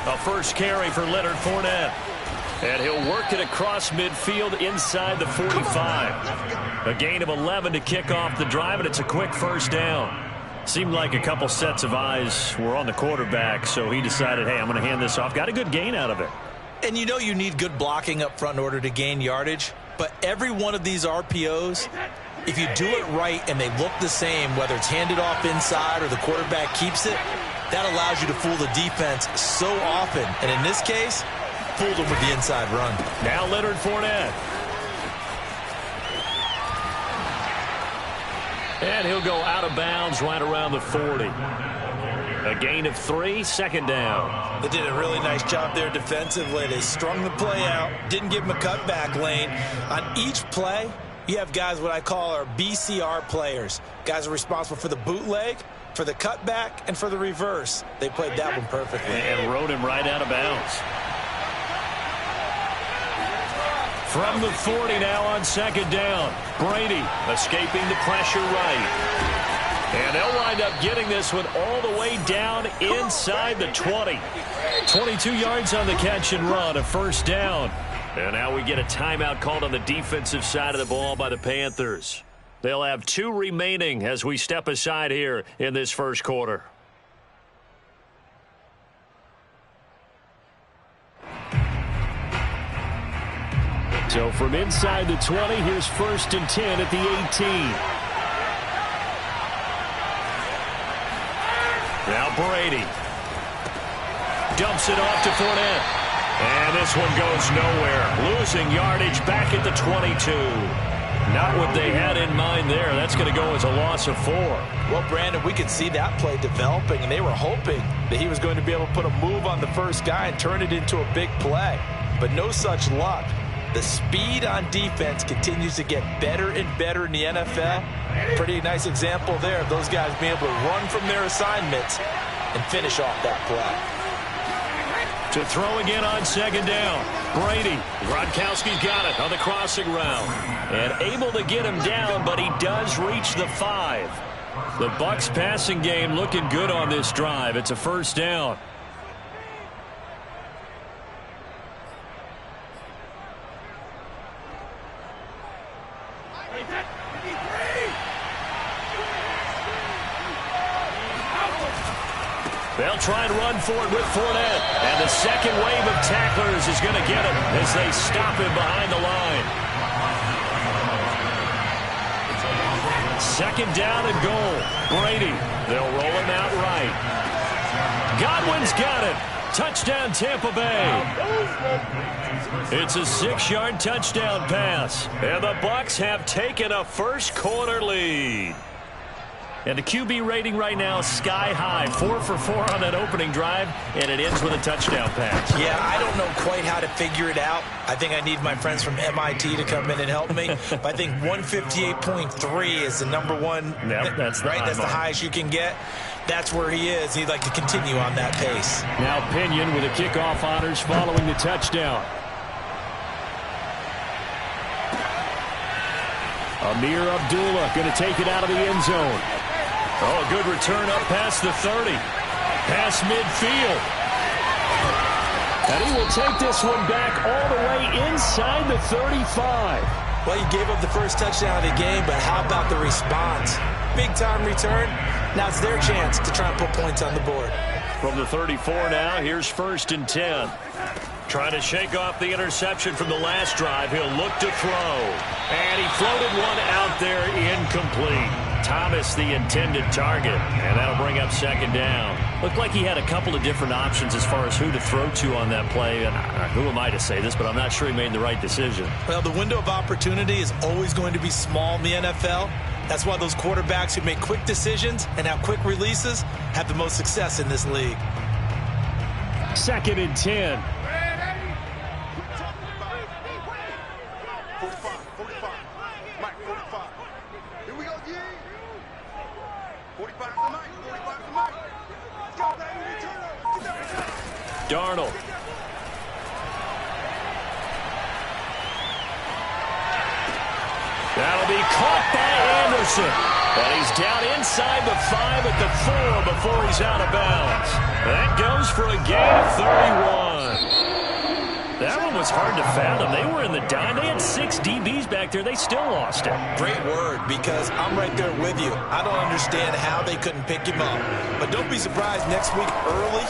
A first carry for Leonard Fournette. And he'll work it across midfield inside the 45. A gain of 11 to kick off the drive, and it's a quick first down. Seemed like a couple sets of eyes were on the quarterback, so he decided, hey, I'm going to hand this off. Got a good gain out of it. And you know you need good blocking up front in order to gain yardage, but every one of these RPOs, if you do it right and they look the same, whether it's handed off inside or the quarterback keeps it, that allows you to fool the defense so often. And in this case, fooled them with the inside run. Now Leonard Fournette. And he'll go out of bounds right around the 40. A gain of 3, second down. They did a really nice job there defensively. They strung the play out, didn't give him a cutback lane. On each play, you have guys what I call our BCR players. Guys are responsible for the bootleg, for the cutback, and for the reverse. They played that one perfectly. And rode him right out of bounds. From the 40 now on second down. Brady escaping the pressure right. And they'll wind up getting this one all the way down inside the 20. 22 yards on the catch and run, a first down. And now we get a timeout called on the defensive side of the ball by the Panthers. They'll have 2 remaining as we step aside here in this first quarter. So from inside the 20, here's 1st and 10 at the 18. Now Brady dumps it off to Fournette. And this one goes nowhere. Losing yardage back at the 22. Not what they had in mind there. That's going to go as a loss of 4. Well, Brandon, we could see that play developing, and they were hoping that he was going to be able to put a move on the first guy and turn it into a big play. But no such luck. The speed on defense continues to get better and better in the NFL. Pretty nice example there of those guys being able to run from their assignments and finish off that play. To throw again on second down. Brady. Gronkowski's got it on the crossing route. And able to get him down, but he does reach the 5. The Bucs passing game looking good on this drive. It's a first down. They'll try and run for it with Fournette. And the second wave of tacklers is going to get him as they stop him behind the line. Second down and goal. Brady. They'll roll him out right. Godwin's got it. Touchdown Tampa Bay. It's a 6-yard touchdown pass. And the Bucs have taken a first quarter lead. And the QB rating right now, sky high. 4 for 4 on that opening drive, and it ends with a touchdown pass. Yeah, I don't know quite how to figure it out. I think I need my friends from MIT to come in and help me. But I think 158.3 is the number one. Yep, that's the highest you can get. That's where he is. He'd like to continue on that pace. Now Pinion with the kickoff honors following the touchdown. Amir Abdullah going to take it out of the end zone. Oh, a good return up past the 30. Past midfield. And he will take this one back all the way inside the 35. Well, you gave up the first touchdown of the game, but how about the response? Big-time return. Now it's their chance to try and put points on the board. From the 34 now, here's 1st and 10. Trying to shake off the interception from the last drive. He'll look to throw. And he floated one out there incomplete. Thomas the intended target. And that'll bring up second down. Looked like he had a couple of different options as far as who to throw to on that play. And who am I to say this, but I'm not sure he made the right decision. Well, the window of opportunity is always going to be small in the NFL. That's why those quarterbacks who make quick decisions and have quick releases have the most success in this league. 2nd and 10. Darnold. That'll be caught by Anderson. And he's down inside the 5 at the before he's out of bounds. That goes for a gain of 31. That one was hard to fathom. They were in the dime. They had 6 DBs back there. They still lost it. Great word, because I'm right there with you. I don't understand how they couldn't pick him up. But don't be surprised next week early,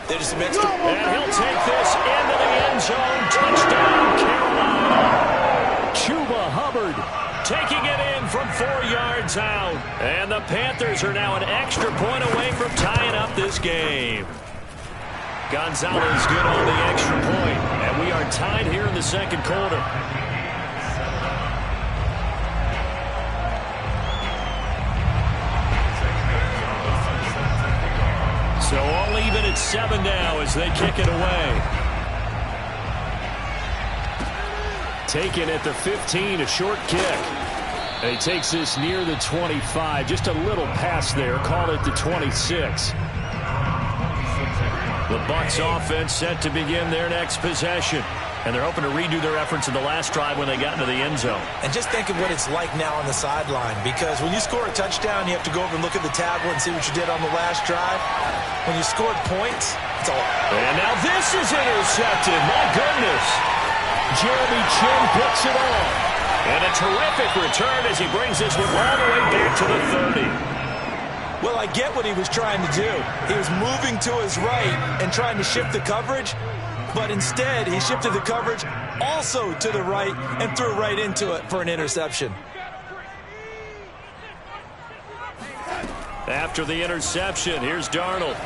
there's some extra. And he'll take this into the end zone. Touchdown, Carolina. Chuba Hubbard taking it in from 4 yards out. And the Panthers are now an extra point away from tying up this game. Gonzalez good on the extra point, and we are tied here in the second quarter. So all even at 7 now as they kick it away. Taken at the 15, a short kick. And he takes this near the 25, just a little pass there, call it the 26. The Bucs offense set to begin their next possession. And they're hoping to redo their efforts in the last drive when they got into the end zone. And just think of what it's like now on the sideline, because when you score a touchdown, you have to go over and look at the tablet and see what you did on the last drive. When you scored points, it's all. And now this is intercepted. My goodness. Jeremy Chin picks it off. And a terrific return as he brings this one all the way back to the 30. Well, I get what he was trying to do. He was moving to his right and trying to shift the coverage, but instead he shifted the coverage also to the right and threw right into it for an interception. After the interception, here's Darnold.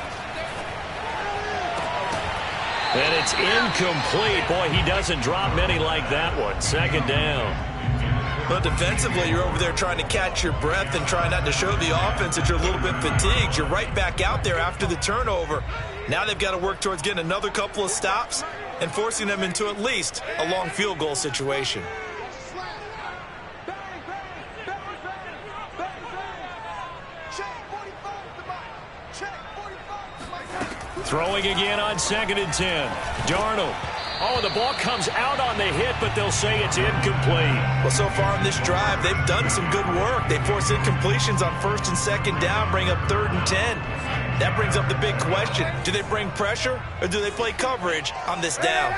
And it's incomplete. Boy, he doesn't drop many like that one. Second down. But defensively, you're over there trying to catch your breath and try not to show the offense that you're a little bit fatigued. You're right back out there after the turnover. Now they've got to work towards getting another couple of stops and forcing them into at least a long field goal situation. Throwing again on 2nd and 10. Darnold. Oh, the ball comes out on the hit, but they'll say it's incomplete. Well, so far in this drive, they've done some good work. They force incompletions on 1st and 2nd down, bring up 3rd and 10. That brings up the big question. Do they bring pressure, or do they play coverage on this down?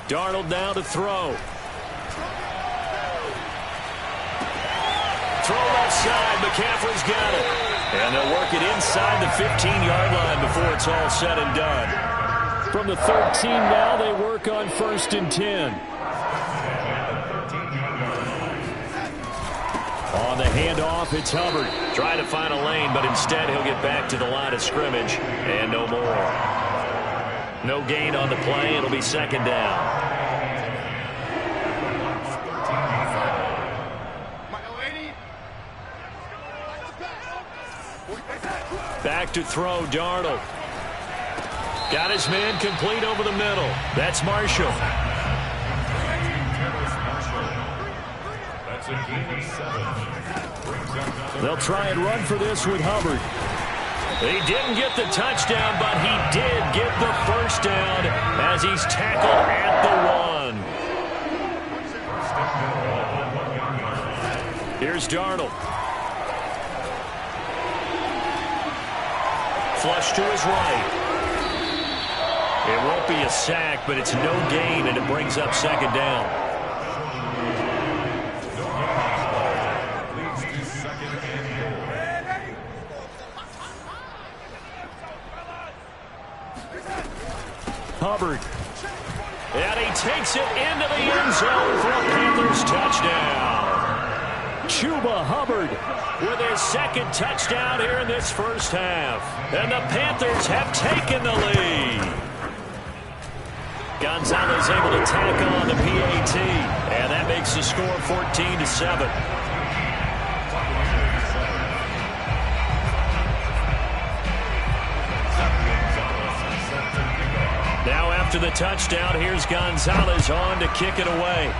Darnold now to throw. Throw left side. McCaffrey's got it. And they'll work it inside the 15-yard line before it's all said and done. From the 13 now, they work on 1st and 10. On the handoff, it's Hubbard. Trying to find a lane, but instead he'll get back to the line of scrimmage. And no more. No gain on the play. It'll be 2nd down. Back to throw, Darnold. Got his man complete over the middle. That's Marshall. They'll try and run for this with Hubbard. He didn't get the touchdown, but he did get the first down as he's tackled at the 1. Here's Darnold. Flush to his right. It won't be a sack, but it's no gain, and it brings up 2nd down. Hubbard. And he takes it into the end zone for a Panthers touchdown. Chuba Hubbard with his 2nd touchdown here in this first half. And the Panthers have taken the lead. Gonzalez able to tack on the PAT. And that makes the score 14-7. Now after the touchdown, here's Gonzalez on to kick it away.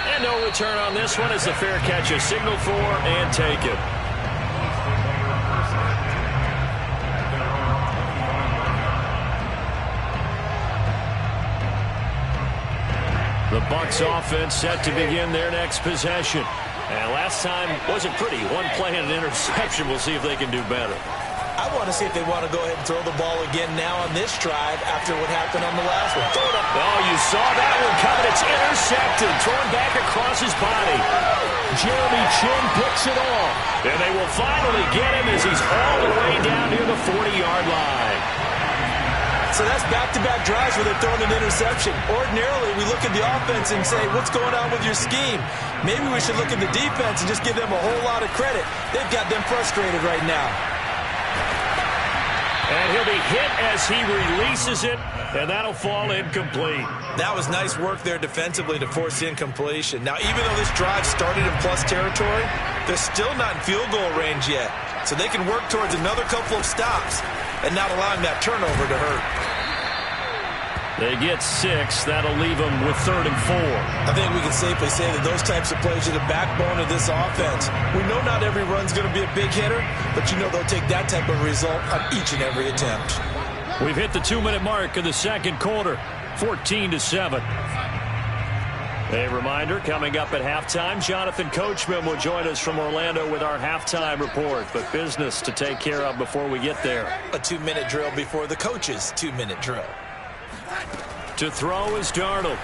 And no return on this one as the fair catch is signaled for and taken. The Bucs offense set to begin their next possession. And last time wasn't pretty. One play and an interception. We'll see if they can do better. I want to see if they want to go ahead and throw the ball again now on this drive after what happened on the last one. Throw it up. Oh, you saw that one coming. It's intercepted. Thrown back across his body. Jeremy Chin picks it off. And they will finally get him as he's all the way down near the 40-yard line. So that's back-to-back drives where they're throwing an interception. Ordinarily, we look at the offense and say, what's going on with your scheme? Maybe we should look at the defense and just give them a whole lot of credit. They've got them frustrated right now. And he'll be hit as he releases it, and that'll fall incomplete. That was nice work there defensively to force incompletion. Now, even though this drive started in plus territory, they're still not in field goal range yet. So they can work towards another couple of stops and not allowing that turnover to hurt. They get 6. That'll leave them with 3rd and 4. I think we can safely say that those types of plays are the backbone of this offense. We know not every run's going to be a big hitter, but you know they'll take that type of result on each and every attempt. We've hit the 2-minute mark in the second quarter, 14-7. A reminder, coming up at halftime, Jonathan Coachman will join us from Orlando with our halftime report, but business to take care of before we get there. A 2-minute drill before the coach's 2-minute drill. To throw is Darnold.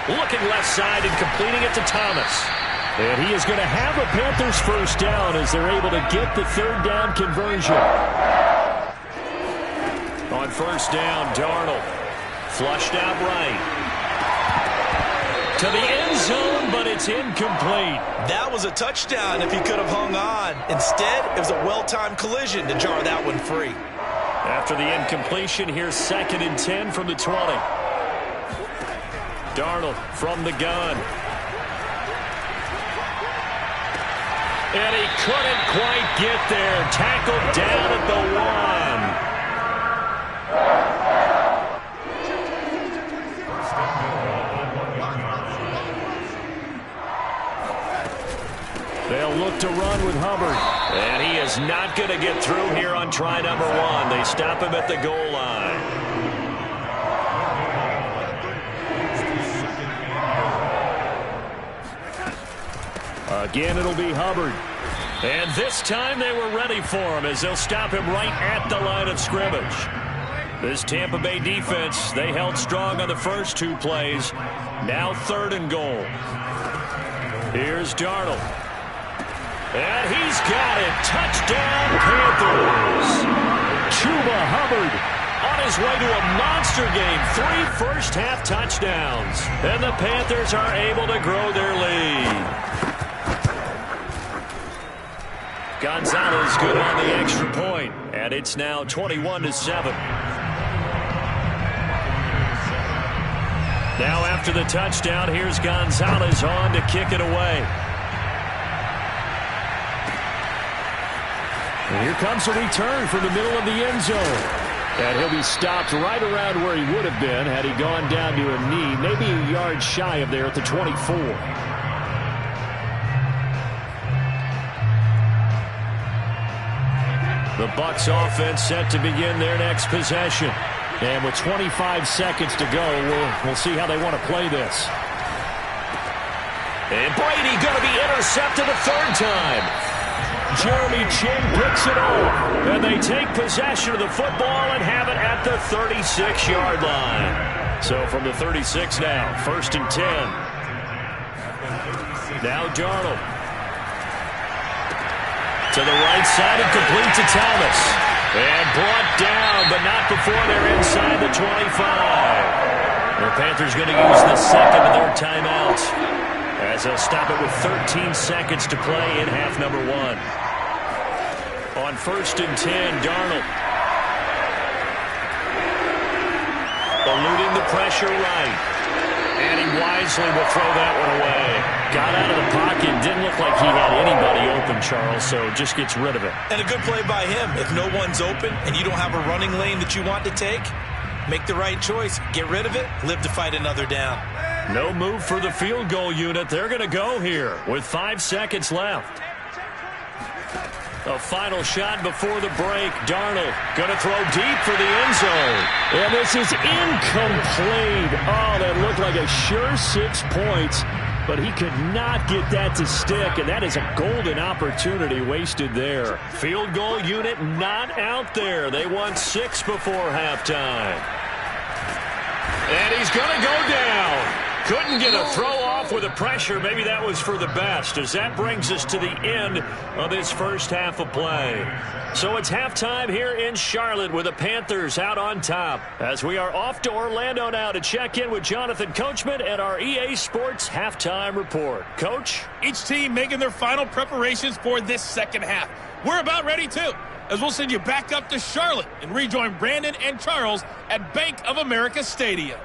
Looking left side and completing it to Thomas. And he is going to have a Panthers first down as they're able to get the 3rd down conversion. On first down, Darnold. Flushed out right. To the end zone, but it's incomplete. That was a touchdown if he could have hung on. Instead, it was a well-timed collision to jar that one free. After the incompletion, here's 2nd and 10 from the 20. Darnold from the gun. And he couldn't quite get there. Tackled down at the 1. They'll look to run with Hubbard. And he is not going to get through here on try number 1. They stop him at the goal line. Again, it'll be Hubbard. And this time they were ready for him as they'll stop him right at the line of scrimmage. This Tampa Bay defense, they held strong on the first 2 plays. Now 3rd and goal. Here's Darnold. And he's got it. Touchdown, Panthers. Chuba Hubbard on his way to a monster game. 3 first-half touchdowns. And the Panthers are able to grow their lead. Gonzalez good on the extra point. And it's now 21-7. Now after the touchdown, here's Gonzalez on to kick it away. And here comes a return from the middle of the end zone. And he'll be stopped right around where he would have been had he gone down to a knee, maybe a yard shy of there at the 24. The Bucs offense set to begin their next possession. And with 25 seconds to go, we'll see how they want to play this. And Brady going to be intercepted a 3rd time. Jeremy Chin picks it off, and they take possession of the football and have it at the 36-yard line. So from the 36 now, 1st and 10. Now Darnold. To the right side and complete to Thomas. And brought down, but not before they're inside the 25. The Panthers going to use the 2nd of their timeouts as they'll stop it with 13 seconds to play in half number 1. On 1st and 10, Darnold. Eluding the pressure right. And he wisely will throw that one away. Got out of the pocket. Didn't look like he had anybody open, Charles, so just gets rid of it. And a good play by him. If no one's open and you don't have a running lane that you want to take, make the right choice. Get rid of it. Live to fight another down. No move for the field goal unit. They're going to go here with 5 seconds left. A final shot before the break. Darnold going to throw deep for the end zone. And this is incomplete. Oh, that looked like a sure 6 points. But he could not get that to stick, and that is a golden opportunity wasted there. Field goal unit not out there. They won 6 before halftime. And he's going to go down. Couldn't get a throw off with the pressure. Maybe that was for the best, as that brings us to the end of this first half of play. So it's halftime here in Charlotte with the Panthers out on top, as we are off to Orlando now to check in with Jonathan Coachman and our EA Sports Halftime Report. Coach? Each team making their final preparations for this second half. We're about ready, too, as we'll send you back up to Charlotte and rejoin Brandon and Charles at Bank of America Stadium.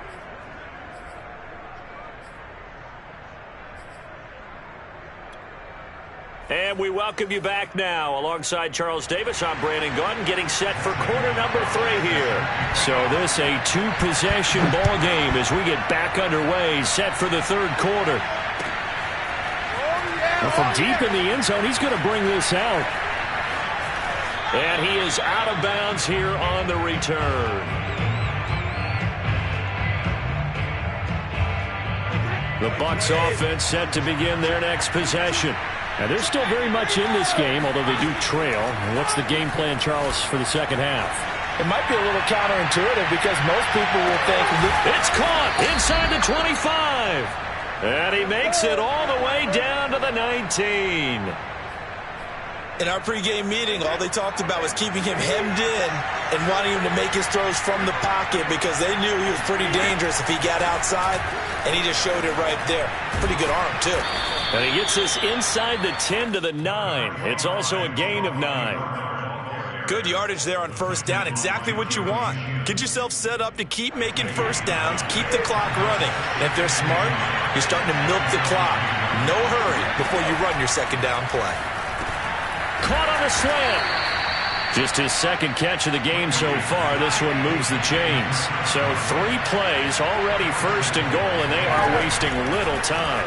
And we welcome you back now. Alongside Charles Davis, I'm Brandon Gaudin, getting set for quarter number 3 here. So this a 2-possession ball game as we get back underway, set for the third quarter. Well, from deep in the end zone, he's going to bring this out. And he is out of bounds here on the return. The Bucs offense set to begin their next possession. Now, they're still very much in this game, although they do trail. What's the game plan, Charles, for the second half? It might be a little counterintuitive because most people will think... It's caught inside the 25. And he makes it all the way down to the 19. In our pregame meeting, all they talked about was keeping him hemmed in and wanting him to make his throws from the pocket because they knew he was pretty dangerous if he got outside, and he just showed it right there. Pretty good arm, too. And he gets this inside the 10 to the 9. It's also a gain of 9. Good yardage there on first down. Exactly what you want. Get yourself set up to keep making first downs, keep the clock running. And if they're smart, you're starting to milk the clock. No hurry before you run your second down play. Caught on a slant. Just his second catch of the game so far. This one moves the chains. So 3 plays, already first and goal, and they are wasting little time.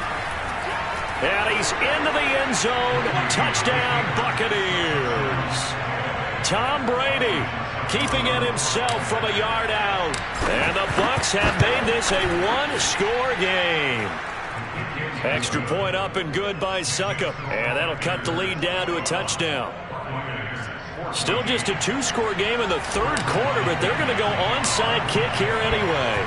And he's into the end zone. Touchdown, Buccaneers. Tom Brady keeping it himself from a yard out. And the Bucs have made this a 1-score game. Extra point up and good by Suckup. And that'll cut the lead down to a touchdown. Still just a 2-score game in the third quarter, but they're going to go onside kick here anyway.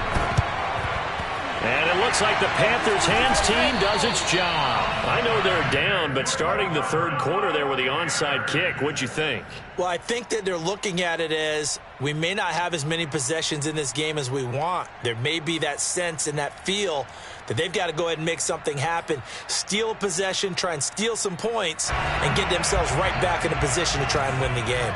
And it looks like the Panthers' hands team does its job. I know they're down, but starting the third quarter there with the onside kick, what'd you think? Well, I think that they're looking at it as we may not have as many possessions in this game as we want. There may be that sense and that feel that they've got to go ahead and make something happen, steal a possession, try and steal some points, and get themselves right back in a position to try and win the game.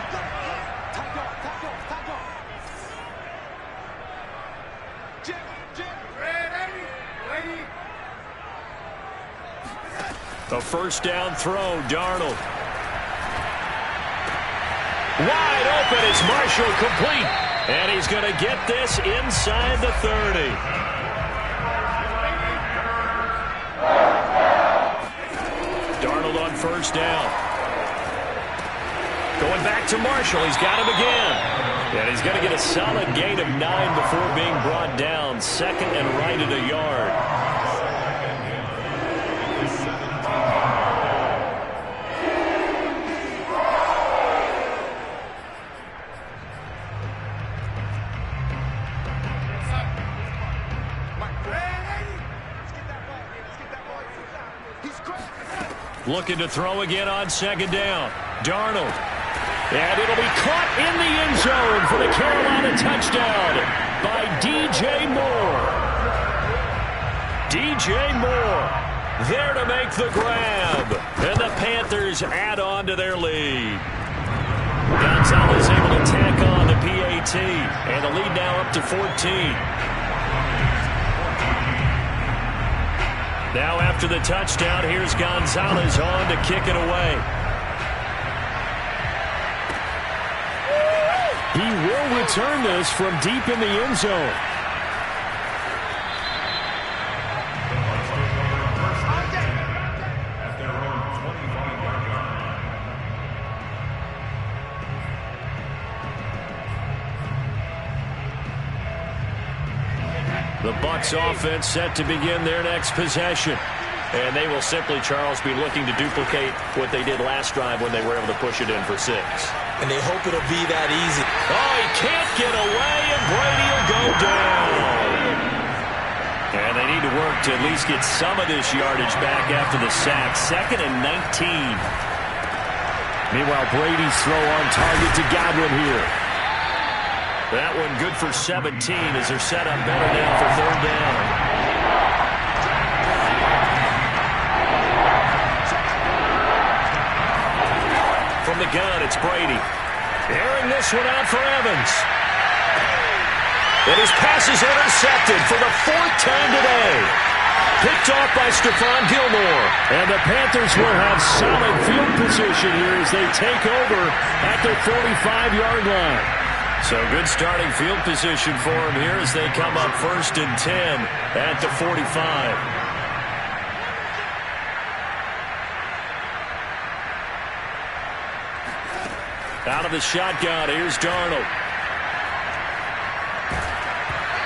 A first down throw, Darnold. Wide open, it's Marshall, complete. And he's going to get this inside the 30. Darnold on first down. Going back to Marshall, he's got him again. And he's going to get a solid gain of 9 before being brought down. Second and right at a yard. Looking to throw again on second down. Darnold. And it'll be caught in the end zone for the Carolina touchdown by DJ Moore. DJ Moore there to make the grab. And the Panthers add on to their lead. Gonzalez able to tack on the PAT. And the lead now up to 14. Now after the touchdown, here's Gonzalez on to kick it away. He will return this from deep in the end zone. The Bucs offense set to begin their next possession. And they will simply, Charles, be looking to duplicate what they did last drive when they were able to push it in for 6. And they hope it'll be that easy. Oh, he can't get away, and Brady will go down. And they need to work to at least get some of this yardage back after the sack. 2nd and 19. Meanwhile, Brady's throw on target to Godwin here. That one good for 17 as they're set up better now for 3rd down. From the gun, it's Brady. Airing this one out for Evans. And his pass is intercepted for the 4th time today. Picked off by Stephon Gilmore. And the Panthers will have solid field position here as they take over at their 45-yard line. So good starting field position for them here as they come up 1st and 10 at the 45. Out of the shotgun, here's Darnold.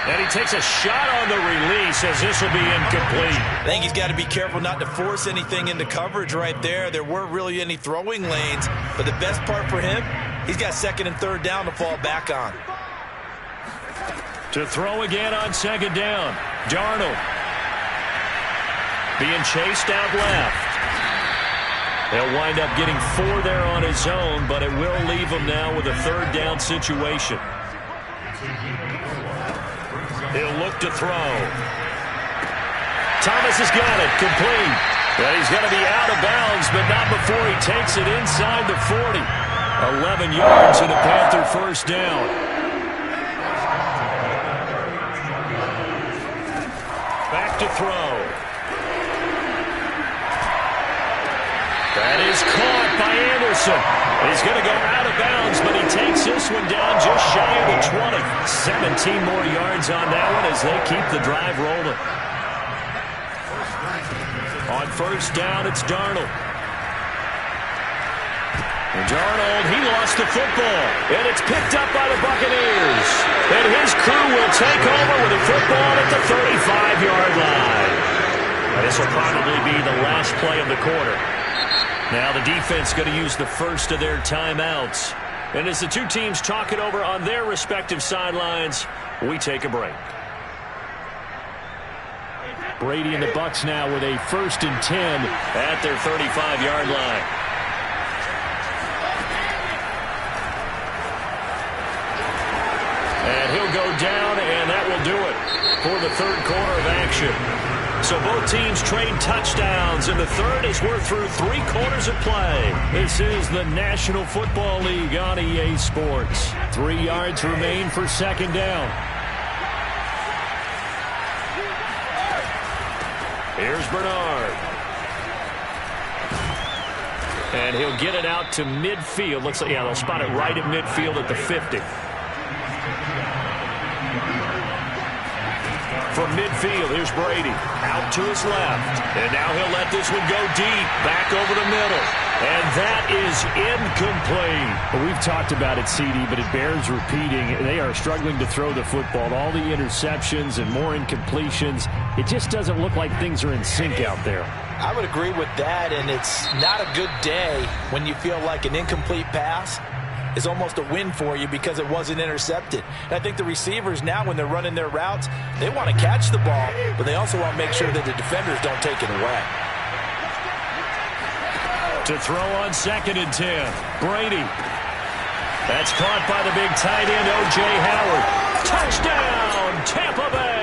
And he takes a shot on the release as this will be incomplete. I think he's got to be careful not to force anything into coverage right there. There weren't really any throwing lanes, but the best part for him, he's got 2nd and 3rd down to fall back on. To throw again on 2nd down. Darnold. Being chased out left. He'll wind up getting 4 there on his own, but it will leave him now with a 3rd down situation. He'll look to throw. Thomas has got it. Complete. And he's going to be out of bounds, but not before he takes it inside the 40. 11 yards and a Panther 1st down. Back to throw. That is caught by Anderson. He's going to go out of bounds, but he takes this one down just shy of the 20. 17 more yards on that one as they keep the drive rolling. On 1st down, it's Darnold. And Darnold, he lost the football, and it's picked up by the Buccaneers. And his crew will take over with the football at the 35-yard line. And this will probably be the last play of the quarter. Now the defense going to use the first of their timeouts. And as the two teams talk it over on their respective sidelines, we take a break. Brady and the Bucs now with a 1st and 10 at their 35-yard line. And he'll go down, and that will do it for the 3rd quarter of action. So both teams trade touchdowns, and the 3rd as we're through 3 quarters of play. This is the National Football League on EA Sports. 3 yards remain for 2nd down. Here's Bernard. And he'll get it out to midfield. Looks like, yeah, they'll spot it right at midfield at the 50. From midfield, here's Brady. Out to his left. And now he'll let this one go deep. Back over the middle. And that is incomplete. Well, we've talked about it, CD, but it bears repeating. They are struggling to throw the football. All the interceptions and more incompletions. It just doesn't look like things are in sync out there. I would agree with that, and it's not a good day when you feel like an incomplete pass is almost a win for you because it wasn't intercepted. And I think the receivers now, when they're running their routes, they want to catch the ball, but they also want to make sure that the defenders don't take it away. To throw on 2nd and 10, Brady. That's caught by the big tight end, O.J. Howard. Touchdown, Tampa Bay.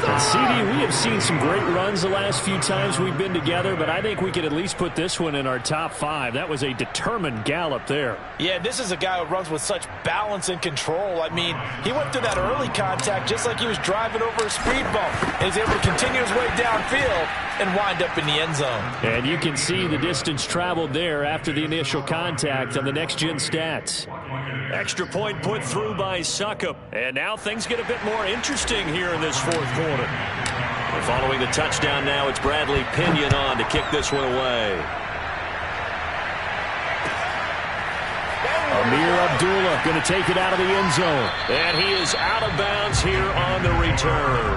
And CD, we have seen some great runs the last few times we've been together, but I think we could at least put this one in our top 5. That was a determined gallop there. Yeah, this is a guy who runs with such balance and control. I mean, he went through that early contact just like he was driving over a speed bump. And he's able to continue his way downfield and wind up in the end zone. And you can see the distance traveled there after the initial contact on the next-gen stats. Extra point put through by Succop. And now things get a bit more interesting here in this 4th quarter. And following the touchdown now, it's Bradley Pinion on to kick this one away. Amir Abdullah going to take it out of the end zone. And he is out of bounds here on the return.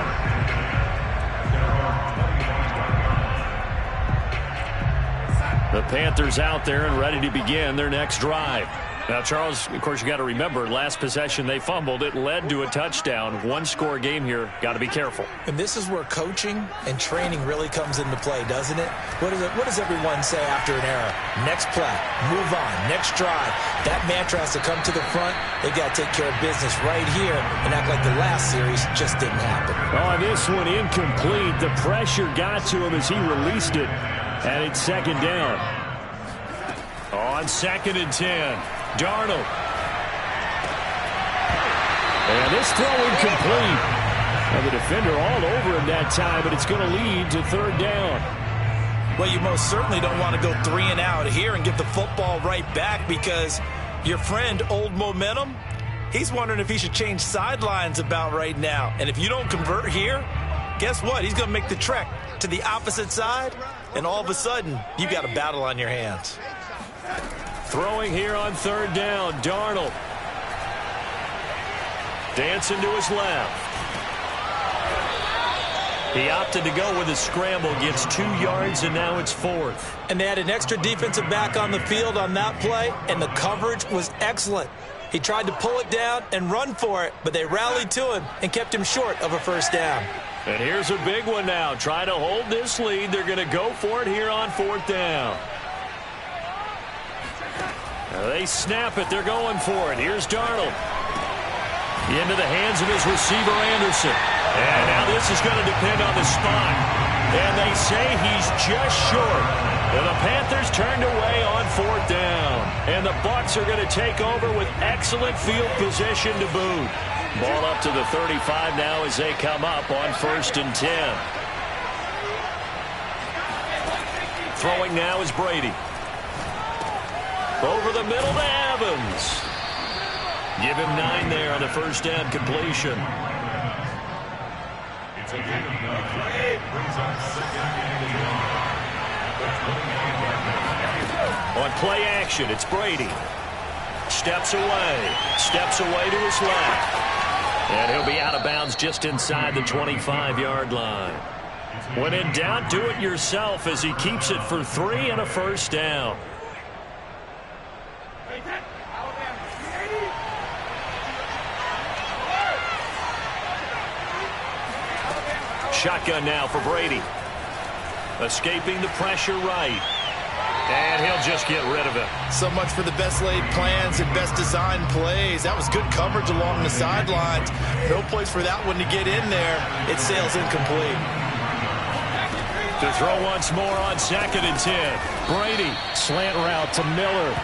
The Panthers out there and ready to begin their next drive. Now, Charles, of course, you got to remember, last possession they fumbled. It led to a touchdown. One-score game here. Got to be careful. And this is where coaching and training really comes into play, doesn't it? What does everyone say after an error? Next play, move on, next drive. That mantra has to come to the front. They got to take care of business right here and act like the last series just didn't happen. Oh, this one incomplete. The pressure got to him as he released it. And it's second down. On 2nd and 10. Darnold. And this throw incomplete. Well, the defender all over him that time, but it's going to lead to third down. Well, you most certainly don't want to go 3 and out here and give the football right back because your friend, Old Momentum, he's wondering if he should change sidelines about right now. And if you don't convert here, guess what? He's going to make the trek to the opposite side, and all of a sudden, you got a battle on your hands. Throwing here on third down, Darnold. Dancing to his left. He opted to go with a scramble, gets 2 yards, and now it's 4th. And they had an extra defensive back on the field on that play, and the coverage was excellent. He tried to pull it down and run for it, but they rallied to him and kept him short of a first down. And here's a big one now. Trying to hold this lead. They're going to go for it here on 4th down. They snap it. They're going for it. Here's Darnold. Into the hands of his receiver, Anderson. And now this is going to depend on the spot. And they say he's just short. And the Panthers turned away on 4th down. And the Bucs are going to take over with excellent field position to boot. Ball up to the 35 now as they come up on 1st and 10. Throwing now is Brady. Over the middle to Evans. Give him 9 there on the first down completion. On play action, it's Brady. Steps away to his left. And he'll be out of bounds just inside the 25-yard line. When in doubt, do it yourself as he keeps it for 3 and a first down. Shotgun now for Brady. Escaping the pressure right. And he'll just get rid of it. So much for the best laid plans and best designed plays. That was good coverage along the sidelines. No place for that one to get in there. It sails incomplete. To throw once more on 2nd and 10. Brady. Slant route to Miller.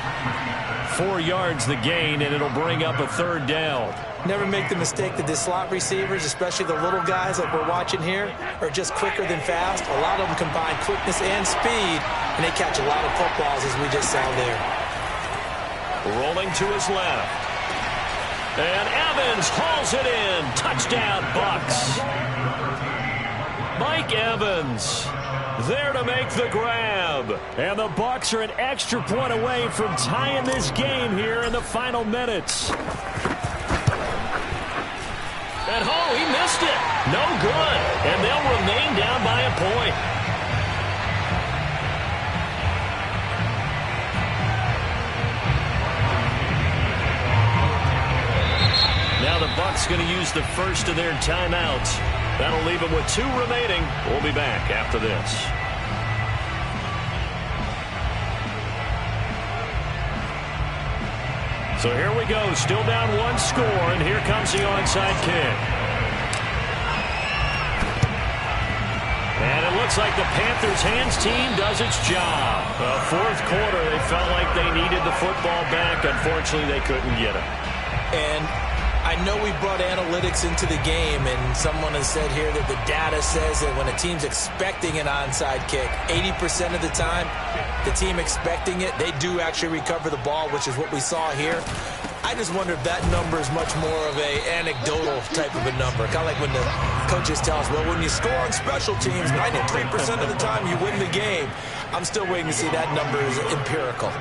4 yards the gain, and it'll bring up a third down. Never make the mistake that the slot receivers, especially the little guys like we're watching here, are just quicker than fast. A lot of them combine quickness and speed, and they catch a lot of footballs, as we just saw there. Rolling to his left. And Evans hauls it in. Touchdown, Bucs. Mike Evans there to make the grab. And the Bucs are an extra point away from tying this game here in the final minutes. And oh, he missed it. No good. And they'll remain down by a point. Now the Bucs going to use the first of their timeouts. That'll leave them with 2 remaining. We'll be back after this. So here we go. Still down 1 score, and here comes the onside kick. And it looks like the Panthers' hands team does its job. 4th quarter, they felt like they needed the football back. Unfortunately, they couldn't get it. And I know we brought analytics into the game, and someone has said here that the data says that when a team's expecting an onside kick, 80% of the time, the team expecting it, they do actually recover the ball, which is what we saw here. I just wonder if that number is much more of a anecdotal type of a number. Kind of like when the coaches tell us, well, when you score on special teams, 93% of the time you win the game. I'm still waiting to see that number is empirical.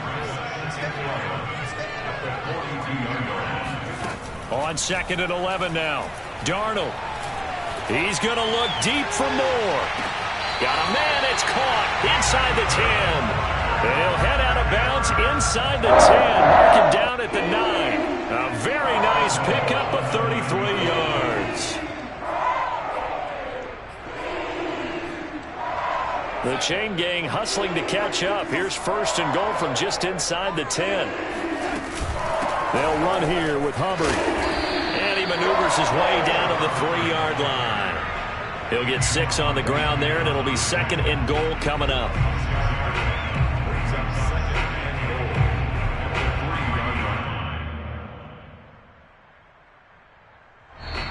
On 2nd and 11 now. Darnold. He's going to look deep for more. Got a man. It's caught inside the 10. And he'll head out of bounds inside the 10. Mark him down at the 9. A very nice pickup of 33 yards. The chain gang hustling to catch up. Here's 1st and goal from just inside the 10. They'll run here with Hubbard. And he maneuvers his way down to the 3-yard line. He'll get 6 on the ground there, and it'll be 2nd and goal coming up.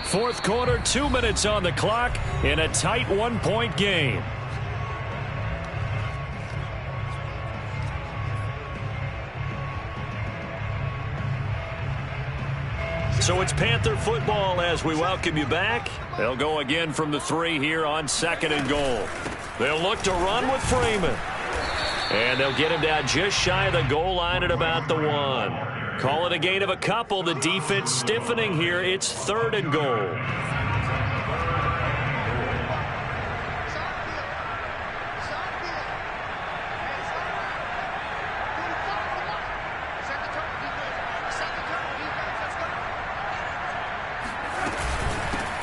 Fourth quarter, 2 minutes on the clock in a tight 1-point game. So it's Panther football as we welcome you back. They'll go again from the 3 here on 2nd and goal. They'll look to run with Freeman. And they'll get him down just shy of the goal line at about the 1. Call it a gain of a couple. The defense stiffening here. It's 3rd and goal.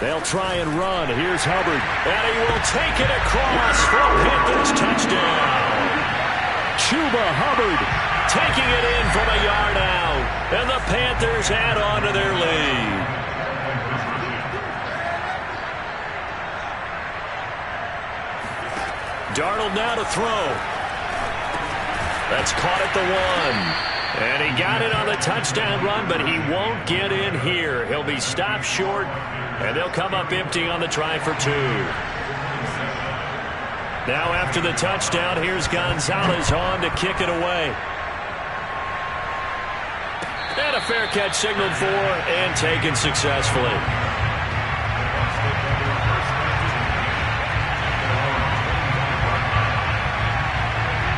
They'll try and run. Here's Hubbard. And he will take it across for a Panthers touchdown. Chuba Hubbard taking it in from a yard out. And the Panthers add on to their lead. Darnold now to throw. That's caught at the 1. And he got it on the touchdown run, but he won't get in here. He'll be stopped short, and they'll come up empty on the try for 2. Now after the touchdown, here's Gonzalez on to kick it away. And a fair catch signaled for and taken successfully.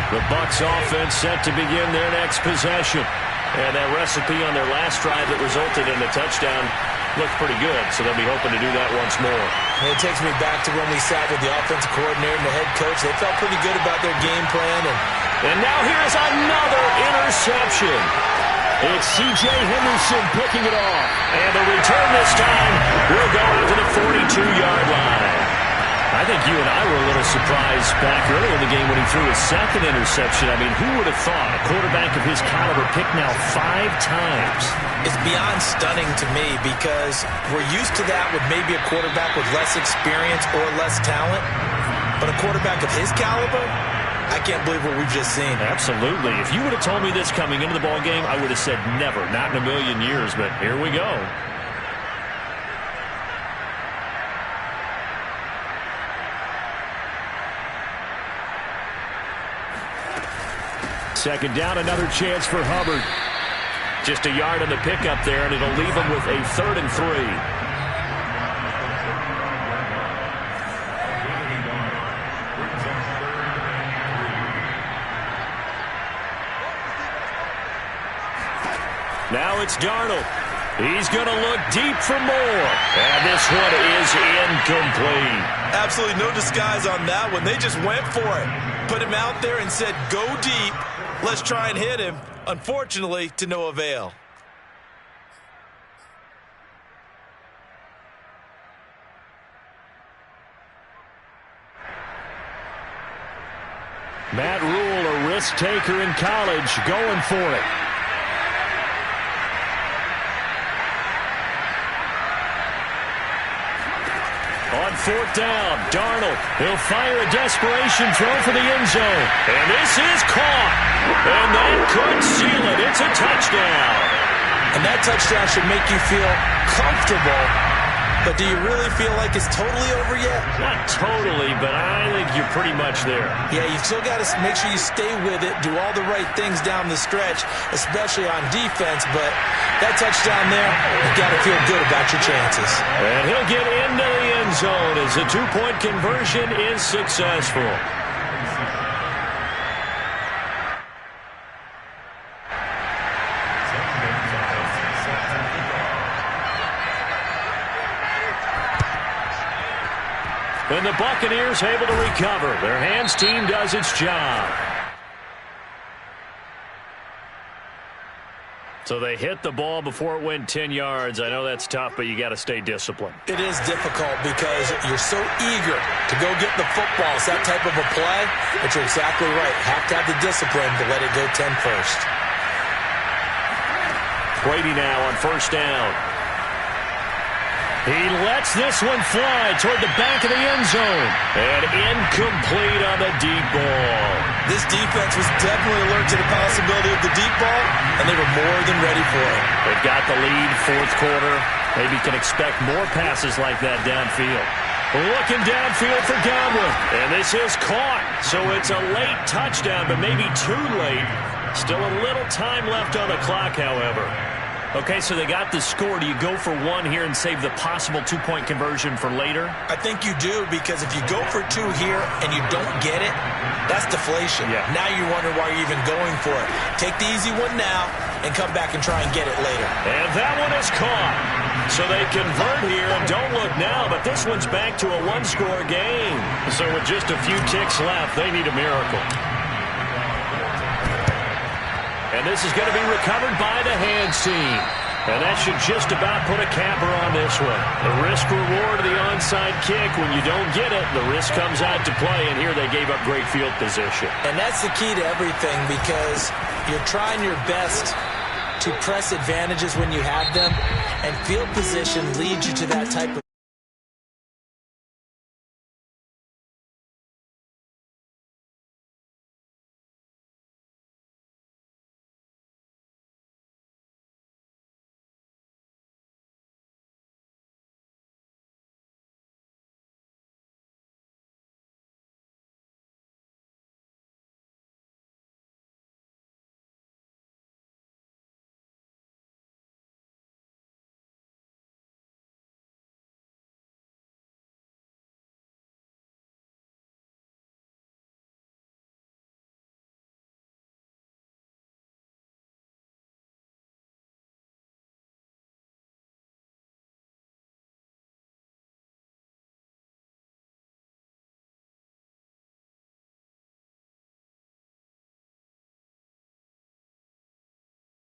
The Bucs offense set to begin their next possession. And that recipe on their last drive that resulted in a touchdown looked pretty good, so they'll be hoping to do that once more. And it takes me back to when we sat with the offensive coordinator and the head coach. They felt pretty good about their game plan. And now here's another interception. It's C.J. Henderson picking it off. And the return this time will go out to the 42-yard line. I think you and I were a little surprised back early in the game when he threw his 2nd interception. I mean, who would have thought a quarterback of his caliber picked now 5 times? It's beyond stunning to me because we're used to that with maybe a quarterback with less experience or less talent. But a quarterback of his caliber, I can't believe what we've just seen. Absolutely. If you would have told me this coming into the ball game, I would have said never, not in a million years. But here we go. Second down, another chance for Hubbard. Just a yard on the pickup there, and it'll leave him with a 3rd and 3. Now it's Darnold. He's going to look deep for more. And this one is incomplete. Absolutely no disguise on that one. They just went for it. Put him out there and said, go deep. Let's try and hit him. Unfortunately, to no avail. Matt Rule, a risk taker in college, going for it. On 4th down, Darnold. He'll fire a desperation throw for the end zone. And this is caught. And that could seal it. It's a touchdown. And that touchdown should make you feel comfortable. But do you really feel like it's totally over yet? Not totally, but I think you're pretty much there. Yeah, you've still got to make sure you stay with it, do all the right things down the stretch, especially on defense. But that touchdown there, you've got to feel good about your chances. And he'll get into the end zone as the 2-point conversion is successful. And the Buccaneers able to recover. Their hands team does its job. So they hit the ball before it went 10 yards. I know that's tough, but you got to stay disciplined. It is difficult because you're so eager to go get the football. It's that type of a play, but you're exactly right. Have to have the discipline to let it go 10 first. Brady now on first down. He lets this one fly toward the back of the end zone. And incomplete on the deep ball. This defense was definitely alert to the possibility of the deep ball, and they were more than ready for it. They've got the lead, fourth quarter. Maybe can expect more passes like that downfield. Looking downfield for Godwin. And this is caught. So it's a late touchdown, but maybe too late. Still a little time left on the clock, however. Okay, so they got the score. Do you go for one here and save the possible two-point conversion for later? I think you do, because if you go for two here and you don't get it, that's deflation. Yeah. Now you wonder why you're even going for it. Take the easy one now and come back and try and get it later. And that one is caught. So they convert here, and don't look now, but this one's back to a one-score game. So with just a few ticks left, they need a miracle. And this is going to be recovered by the hands team. And that should just about put a capper on this one. The risk-reward of the onside kick. When you don't get it, the risk comes out to play. And here they gave up great field position. And that's the key to everything, because you're trying your best to press advantages when you have them. And field position leads you to that type of